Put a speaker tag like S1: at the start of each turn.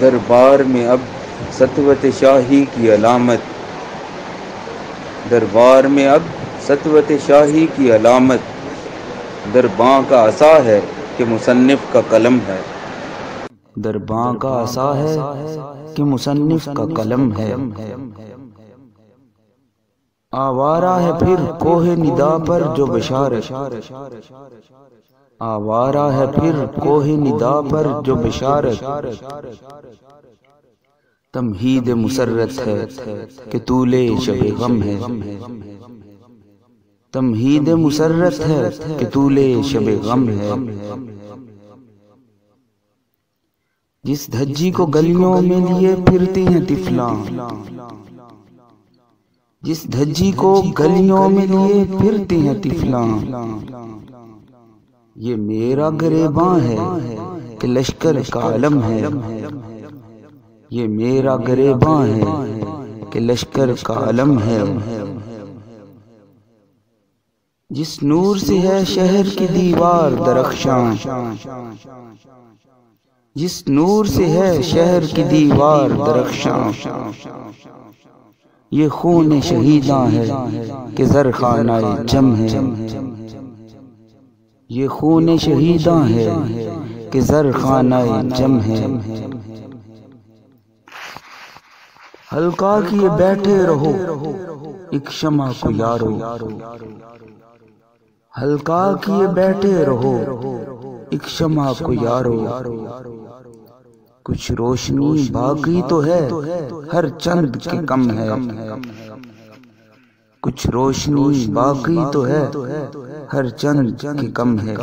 S1: دربار میں اب سطوت شاہی کی علامت، دربار میں اب سطوت شاہی کی علامت، درباں کا عصا ہے کہ مصنف کا قلم ہے،
S2: درباں کا عصا ہے کہ مصنف کا قلم ہے۔ آوارہ ہے پھر کوہ ندا پر جو بشارت، آوارہ ہے پھر کوہ ندا پر جو بشارت، تمہید مسرت ہے کہ طول شب غم ہے، تمہید مسرت ہے کہ طول شب غم ہے۔ جس دھجی کو گلیوں میں لیے پھرتی ہیں طفلاں، جس دھجی کو گلیوں میں لیے پھرتی ہیں طفلاں، یہ میرا گریباں ہے کہ لشکر کا علم ہے، یہ میرا گریباں ہے کہ لشکر کا علم ہے۔ جس نور سے ہے شہر کی دیوار درخشاں، جس نور سے ہے شہر کی دیوار درخشاں، یہ خون شہیداں ہے کہ زرخانہ جم ہے، یہ خون شہیداں ہے کہ زرخانہ جم ہے۔ ہلکا کیے بیٹھے رہو ایک شمع کو یارو، ہلکا کیے بیٹھے رہو ایک شمع کو یارو، کچھ روشنی باقی تو ہے ہر چند کے کم ہے، کچھ روشنی باقی تو ہے ہر چند کے کم ہے۔